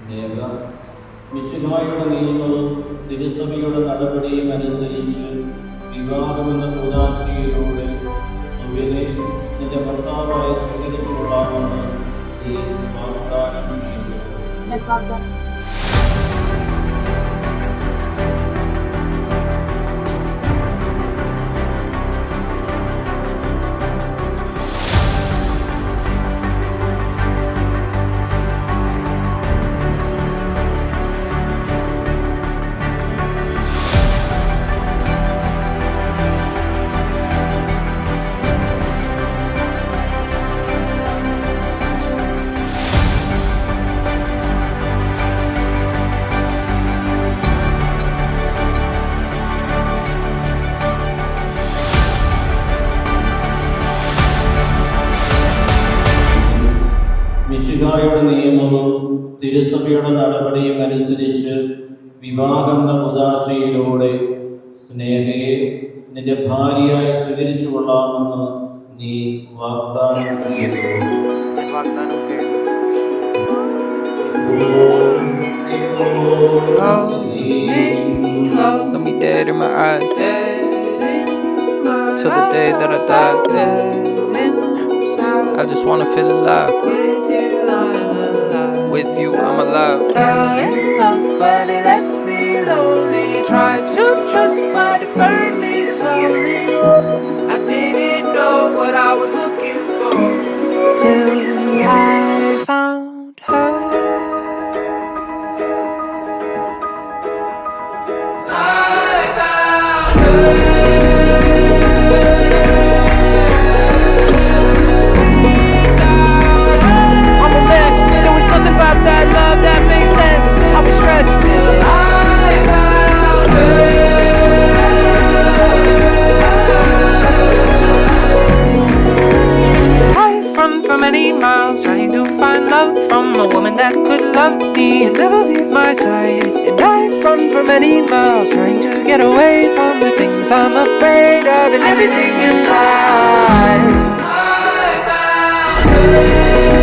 സ്നേഹ മിശിഹായുടെ നിയമവും തിരുസഭയുടെ നടപടിയും അനുസരിച്ച് വിവാഹമെന്ന കൂദാശയിലൂടെ സുവിനെ നിന്റെ ഭർത്താവായി സ്വീകരിച്ചുകൊള്ളാമെന്ന് നീ വാഗ്ദാനം ചെയ്യുന്നു. മിശിഹായുടെ നിയമവും തിരുസഭയുടെ നടപടിയും അനുസരിച്ച് വിവാഹമെന്ന കൂദാശയിലൂടെ സ്നേഹയെ നിന്റെ ഭാര്യയായി സ്വീകരിച്ചു കൊള്ളാമെന്ന് നീ വാഗ്ദാനം ചെയ്യുന്നു. Let me dead in my eyes till the day that I die. I just wanna feel alive. With you, I'm alive. Fell in love, but it left me lonely. Tried to trust, but it burned me slowly. I didn't know what I was looking for till I found her. I found her. Many miles trying to find love from a woman that could love me and never leave my side. And I've run for many miles trying to get away from the things I'm afraid of and everything inside. I found her.